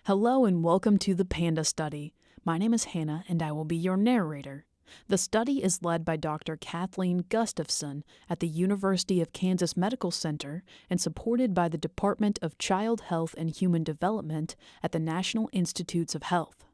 Hello and welcome to the Panda study. My name is Hannah and I will be your narrator. The study is led by Dr. Kathleen Gustafson at the University of Kansas Medical Center and supported by the Department of Child Health and Human Development at the National Institutes of Health.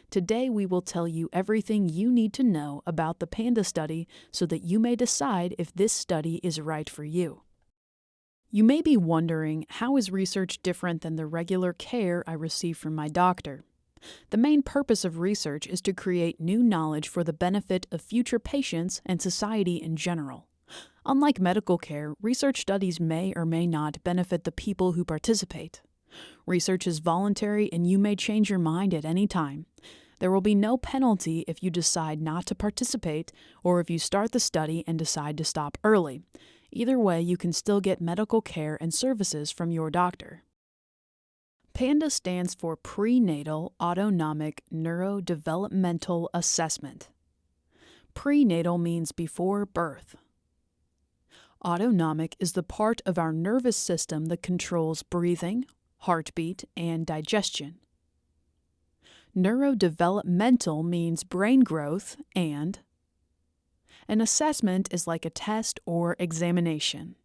Today we will tell you everything you need to know about the Panda study so that you may decide if this study is right for you. You may be wondering, how is research different than the regular care I receive from my doctor? The main purpose of research is to create new knowledge for the benefit of future patients and society in general. Unlike medical care, research studies may or may not benefit the people who participate. Research is voluntary and you may change your mind at any time. There will be no penalty if you decide not to participate or if you start the study and decide to stop early. Either way, you can still get medical care and services from your doctor. PANDA stands for Prenatal Autonomic Neurodevelopmental Assessment. Prenatal means before birth. Autonomic is the part of our nervous system that controls breathing, heartbeat, and digestion. Neurodevelopmental means brain growth, and an assessment is like a test or examination.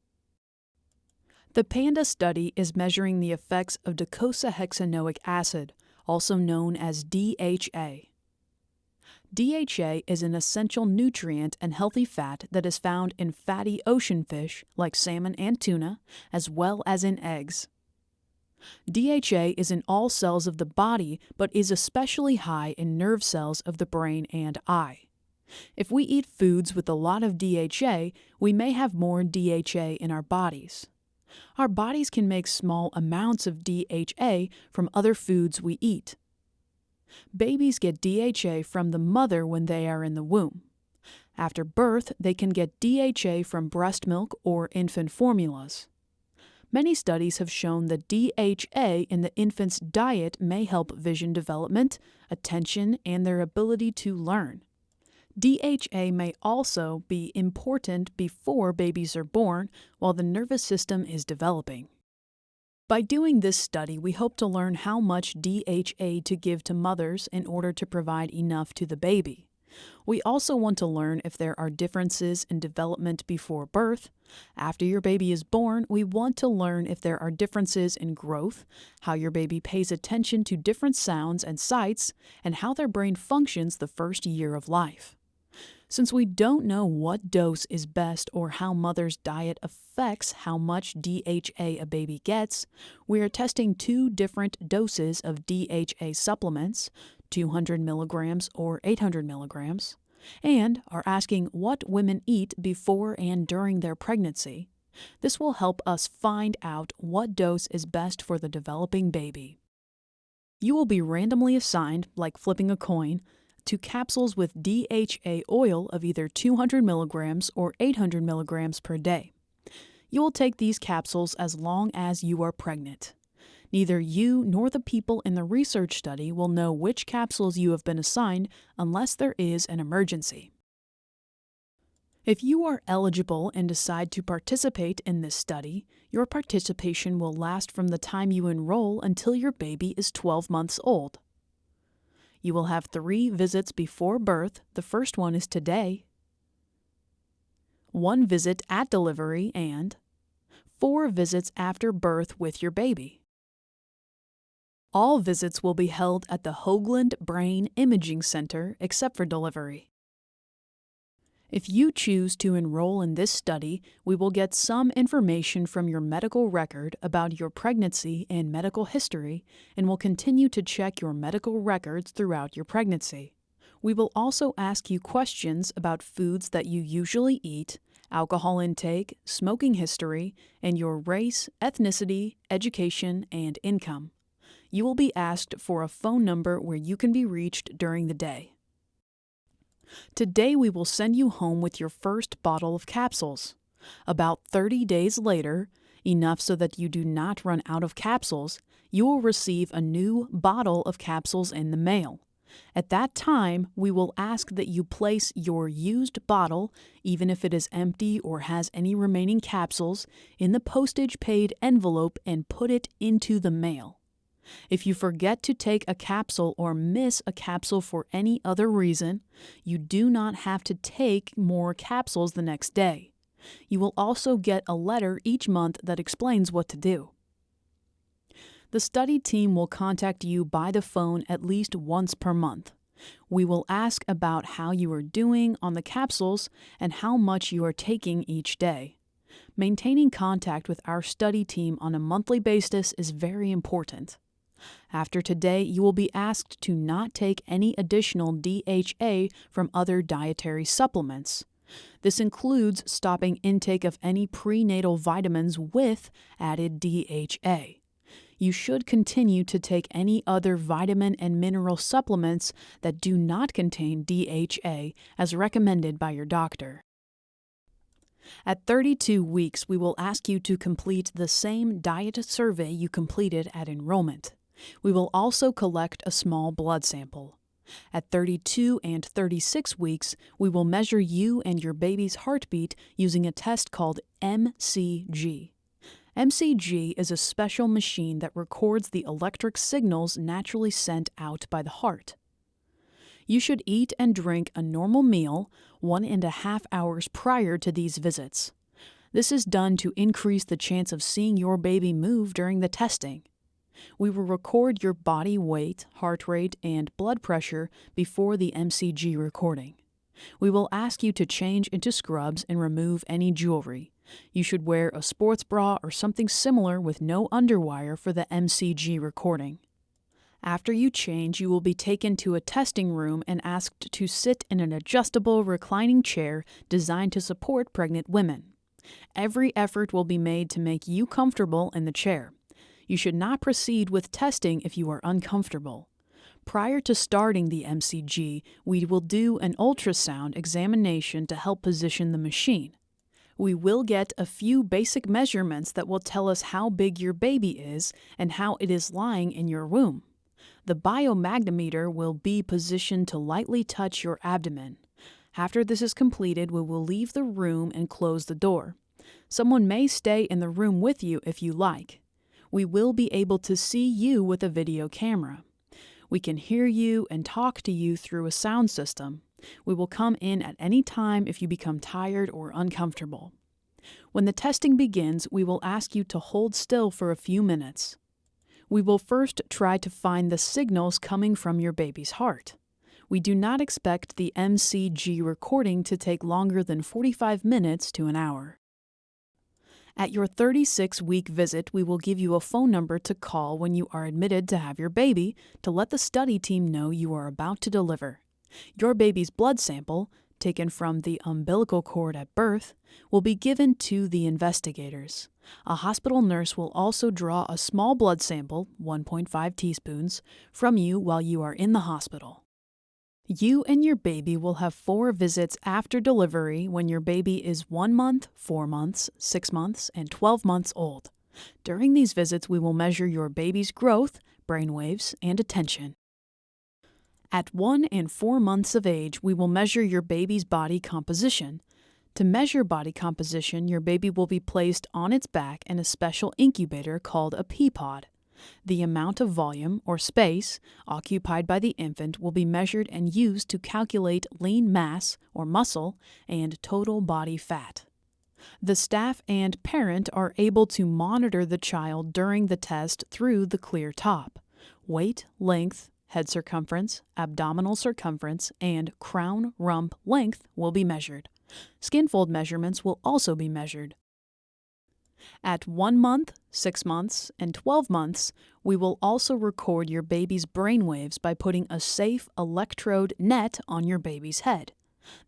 The PANDA study is measuring the effects of docosahexaenoic acid, also known as DHA. DHA is an essential nutrient and healthy fat that is found in fatty ocean fish like salmon and tuna, as well as in eggs. DHA is in all cells of the body, but is especially high in nerve cells of the brain and eye. If we eat foods with a lot of DHA, we may have more DHA in our bodies. Our bodies can make small amounts of DHA from other foods we eat. Babies get DHA from the mother when they are in the womb. After birth, they can get DHA from breast milk or infant formulas. Many studies have shown that DHA in the infant's diet may help vision development, attention, and their ability to learn. DHA may also be important before babies are born while the nervous system is developing. By doing this study, we hope to learn how much DHA to give to mothers in order to provide enough to the baby. We also want to learn if there are differences in development before birth. After your baby is born, we want to learn if there are differences in growth, how your baby pays attention to different sounds and sights, and how their brain functions the first year of life. Since we don't know what dose is best or how mother's diet affects how much DHA a baby gets, we are testing 2 different doses of DHA supplements, 200 milligrams or 800 milligrams, and are asking what women eat before and during their pregnancy. This will help us find out what dose is best for the developing baby. You will be randomly assigned, like flipping a coin, to capsules with DHA oil of either 200 milligrams or 800 milligrams per day. You will take these capsules as long as you are pregnant. Neither you nor the people in the research study will know which capsules you have been assigned unless there is an emergency. If you are eligible and decide to participate in this study, your participation will last from the time you enroll until your baby is 12 months old. You will have 3 visits before birth. The first one is today, 1 visit at delivery, and 4 visits after birth with your baby. All visits will be held at the Hoagland Brain Imaging Center except for delivery. If you choose to enroll in this study, we will get some information from your medical record about your pregnancy and medical history, and will continue to check your medical records throughout your pregnancy. We will also ask you questions about foods that you usually eat, alcohol intake, smoking history, and your race, ethnicity, education, and income. You will be asked for a phone number where you can be reached during the day. Today we will send you home with your first bottle of capsules. About 30 days later, enough so that you do not run out of capsules, you will receive a new bottle of capsules in the mail. At that time, we will ask that you place your used bottle, even if it is empty or has any remaining capsules, in the postage-paid envelope and put it into the mail. If you forget to take a capsule or miss a capsule for any other reason, you do not have to take more capsules the next day. You will also get a letter each month that explains what to do. The study team will contact you by the phone at least once per month. We will ask about how you are doing on the capsules and how much you are taking each day. Maintaining contact with our study team on a monthly basis is very important. After today, you will be asked to not take any additional DHA from other dietary supplements. This includes stopping intake of any prenatal vitamins with added DHA. You should continue to take any other vitamin and mineral supplements that do not contain DHA as recommended by your doctor. At 32 weeks, we will ask you to complete the same diet survey you completed at enrollment. We will also collect a small blood sample. At 32 and 36 weeks, we will measure you and your baby's heartbeat using a test called MCG. MCG is a special machine that records the electric signals naturally sent out by the heart. You should eat and drink a normal meal 1.5 hours prior to these visits. This is done to increase the chance of seeing your baby move during the testing. We will record your body weight, heart rate, and blood pressure before the MCG recording. We will ask you to change into scrubs and remove any jewelry. You should wear a sports bra or something similar with no underwire for the MCG recording. After you change, you will be taken to a testing room and asked to sit in an adjustable reclining chair designed to support pregnant women. Every effort will be made to make you comfortable in the chair. You should not proceed with testing if you are uncomfortable. Prior to starting the MCG, we will do an ultrasound examination to help position the machine. We will get a few basic measurements that will tell us how big your baby is and how it is lying in your womb. The biomagnemeter will be positioned to lightly touch your abdomen. After this is completed, we will leave the room and close the door. Someone may stay in the room with you if you like. We will be able to see you with a video camera. We can hear you and talk to you through a sound system. We will come in at any time if you become tired or uncomfortable. When the testing begins, we will ask you to hold still for a few minutes. We will first try to find the signals coming from your baby's heart. We do not expect the MCG recording to take longer than 45 minutes to an hour. At your 36-week visit, we will give you a phone number to call when you are admitted to have your baby to let the study team know you are about to deliver. Your baby's blood sample, taken from the umbilical cord at birth, will be given to the investigators. A hospital nurse will also draw a small blood sample, 1.5 teaspoons, from you while you are in the hospital. You and your baby will have 4 visits after delivery when your baby is 1 month, 4 months, 6 months, and 12 months old. During these visits, we will measure your baby's growth, brainwaves, and attention. At 1 and 4 months of age, we will measure your baby's body composition. To measure body composition, your baby will be placed on its back in a special incubator called a pea pod. The amount of volume, or space, occupied by the infant will be measured and used to calculate lean mass, or muscle, and total body fat. The staff and parent are able to monitor the child during the test through the clear top. Weight, length, head circumference, abdominal circumference, and crown rump length will be measured. Skin fold measurements will also be measured. At 1 month, 6 months, and 12 months, we will also record your baby's brainwaves by putting a safe electrode net on your baby's head.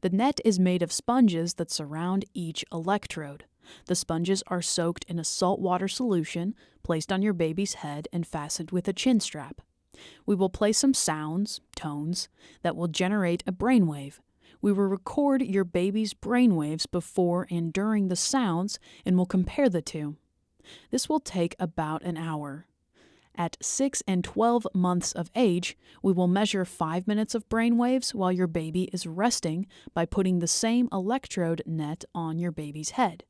The net is made of sponges that surround each electrode. The sponges are soaked in a saltwater solution, placed on your baby's head, and fastened with a chin strap. We will play some sounds, tones, that will generate a brainwave. We will record your baby's brainwaves before and during the sounds and will compare the two. This will take about an hour. At 6 and 12 months of age, we will measure 5 minutes of brainwaves while your baby is resting by putting the same electrode net on your baby's head.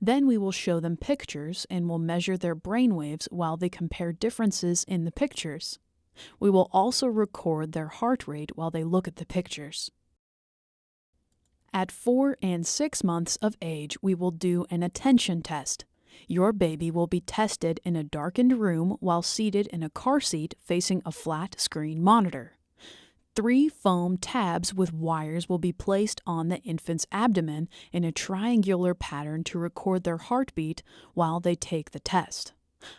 Then we will show them pictures and will measure their brainwaves while they compare differences in the pictures. We will also record their heart rate while they look at the pictures. At 4 and 6 months of age, we will do an attention test. Your baby will be tested in a darkened room while seated in a car seat facing a flat screen monitor. 3 foam tabs with wires will be placed on the infant's abdomen in a triangular pattern to record their heartbeat while they take the test.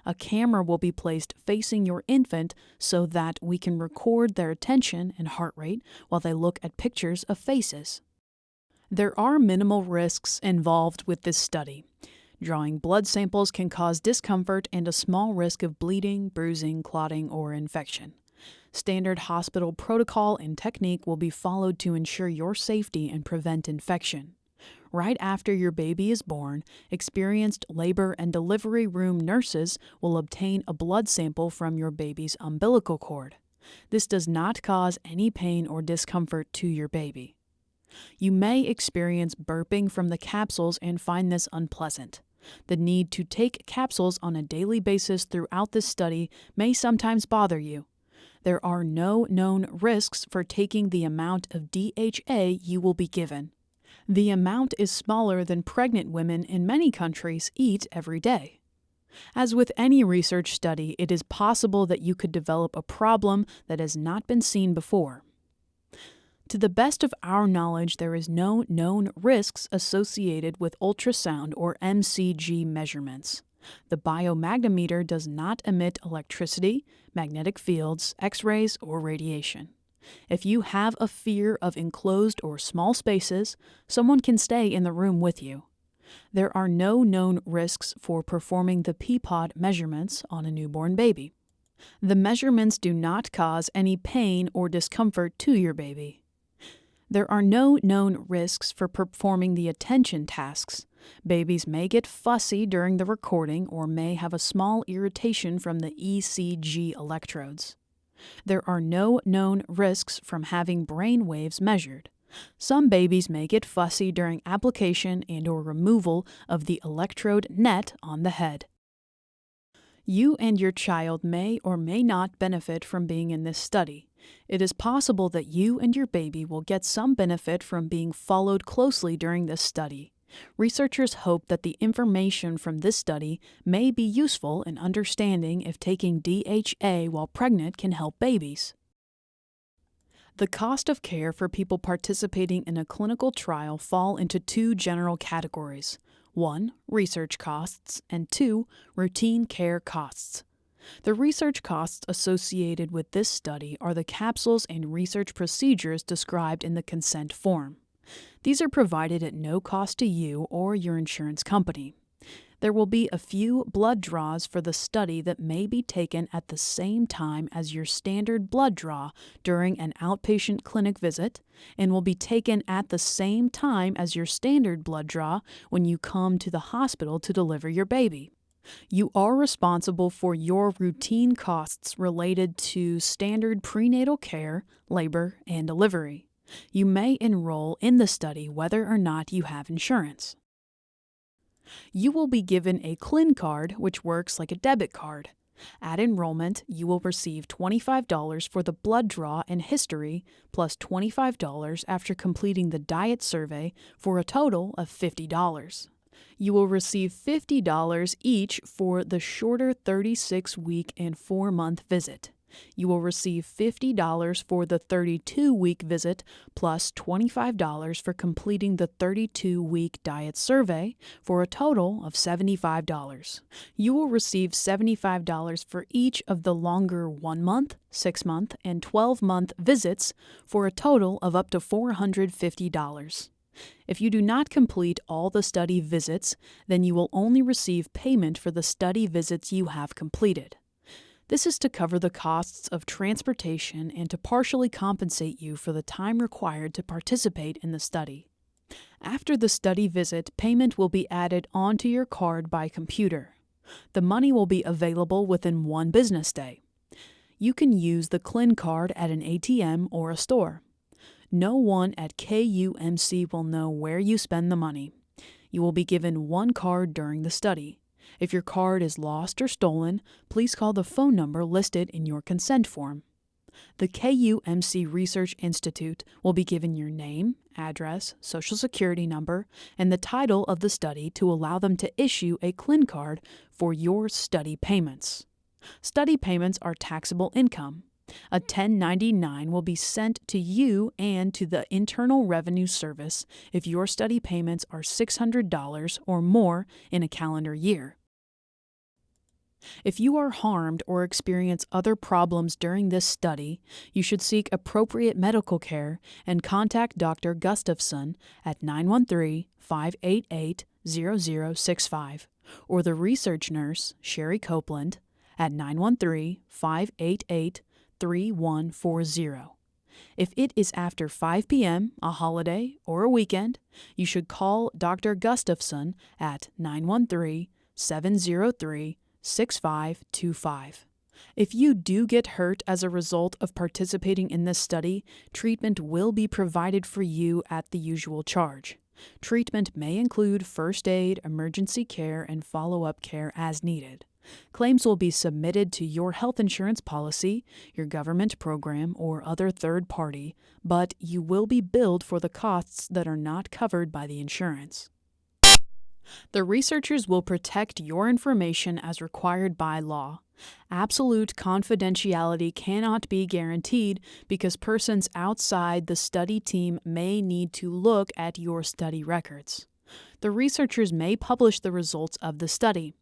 A camera will be placed facing your infant so that we can record their attention and heart rate while they look at pictures of faces. There are minimal risks involved with this study. Drawing blood samples can cause discomfort and a small risk of bleeding, bruising, clotting, or infection. Standard hospital protocol and technique will be followed to ensure your safety and prevent infection. Right after your baby is born, experienced labor and delivery room nurses will obtain a blood sample from your baby's umbilical cord. This does not cause any pain or discomfort to your baby. You may experience burping from the capsules and find this unpleasant. The need to take capsules on a daily basis throughout this study may sometimes bother you. There are no known risks for taking the amount of DHA you will be given. The amount is smaller than pregnant women in many countries eat every day. As with any research study, it is possible that you could develop a problem that has not been seen before. To the best of our knowledge, there is no known risks associated with ultrasound or MCG measurements. The biomagnetometer does not emit electricity, magnetic fields, X-rays, or radiation. If you have a fear of enclosed or small spaces, someone can stay in the room with you. There are no known risks for performing the P-pod measurements on a newborn baby. The measurements do not cause any pain or discomfort to your baby. There are no known risks for performing the attention tasks. Babies may get fussy during the recording or may have a small irritation from the ECG electrodes. There are no known risks from having brain waves measured. Some babies may get fussy during application and/or removal of the electrode net on the head. You and your child may or may not benefit from being in this study. It is possible that you and your baby will get some benefit from being followed closely during this study. Researchers hope that the information from this study may be useful in understanding if taking DHA while pregnant can help babies. The cost of care for people participating in a clinical trial fall into 2 general categories. 1. Research costs, and 2. Routine care costs. The research costs associated with this study are the capsules and research procedures described in the consent form. These are provided at no cost to you or your insurance company. There will be a few blood draws for the study that may be taken at the same time as your standard blood draw during an outpatient clinic visit and will be taken at the same time as your standard blood draw when you come to the hospital to deliver your baby. You are responsible for your routine costs related to standard prenatal care, labor, and delivery. You may enroll in the study whether or not you have insurance. You will be given a CLIN card, which works like a debit card. At enrollment, you will receive $25 for the blood draw and history, plus $25 after completing the diet survey for a total of $50. You will receive $50 each for the shorter 36-week and 4-month visit. You will receive $50 for the 32-week visit, plus $25 for completing the 32-week diet survey, for a total of $75. You will receive $75 for each of the longer 1-month, 6-month, and 12-month visits, for a total of up to $450. If you do not complete all the study visits, then you will only receive payment for the study visits you have completed. This is to cover the costs of transportation and to partially compensate you for the time required to participate in the study. After the study visit, payment will be added onto your card by computer. The money will be available within 1 business day. You can use the CLIN card at an ATM or a store. No one at KUMC will know where you spend the money. You will be given one card during the study. If your card is lost or stolen, please call the phone number listed in your consent form. The KUMC Research Institute will be given your name, address, social security number, and the title of the study to allow them to issue a CLIN card for your study payments. Study payments are taxable income. A 1099 will be sent to you and to the Internal Revenue Service if your study payments are $600 or more in a calendar year. If you are harmed or experience other problems during this study, you should seek appropriate medical care and contact Dr. Gustafson at 913-588-0065 or the research nurse, Sherry Copeland, at 913-588-3140. If it is after 5 p.m., a holiday, or a weekend, you should call Dr. Gustafson at 913-703-6525. If you do get hurt as a result of participating in this study, treatment will be provided for you at the usual charge. Treatment may include first aid, emergency care, and follow-up care as needed. Claims will be submitted to your health insurance policy, your government program, or other third party, but you will be billed for the costs that are not covered by the insurance. The researchers will protect your information as required by law. Absolute confidentiality cannot be guaranteed because persons outside the study team may need to look at your study records. The researchers may publish the results of the study.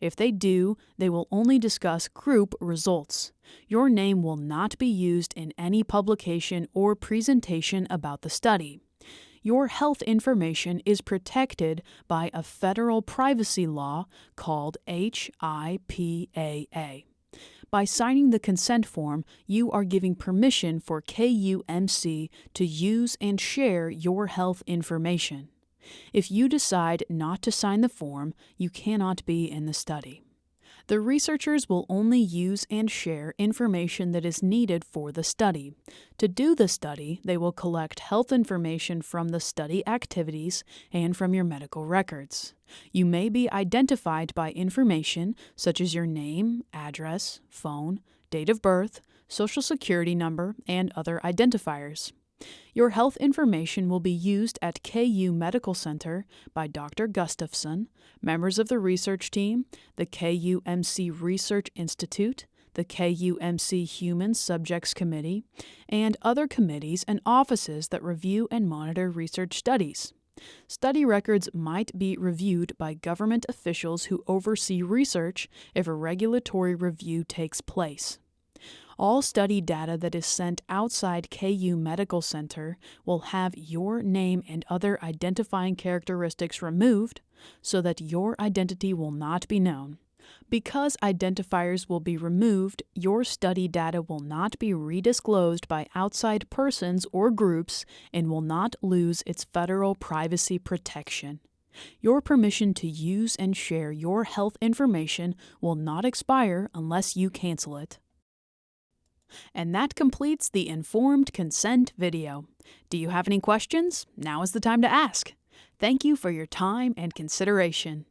If they do, they will only discuss group results. Your name will not be used in any publication or presentation about the study. Your health information is protected by a federal privacy law called HIPAA. By signing the consent form, you are giving permission for KUMC to use and share your health information. If you decide not to sign the form, you cannot be in the study. The researchers will only use and share information that is needed for the study. To do the study, they will collect health information from the study activities and from your medical records. You may be identified by information such as your name, address, phone, date of birth, social security number, and other identifiers. Your health information will be used at KU Medical Center by Dr. Gustafson, members of the research team, the KUMC Research Institute, the KUMC Human Subjects Committee, and other committees and offices that review and monitor research studies. Study records might be reviewed by government officials who oversee research if a regulatory review takes place. All study data that is sent outside KU Medical Center will have your name and other identifying characteristics removed so that your identity will not be known. Because identifiers will be removed, your study data will not be redisclosed by outside persons or groups and will not lose its federal privacy protection. Your permission to use and share your health information will not expire unless you cancel it. And that completes the Informed Consent video. Do you have any questions? Now is the time to ask. Thank you for your time and consideration.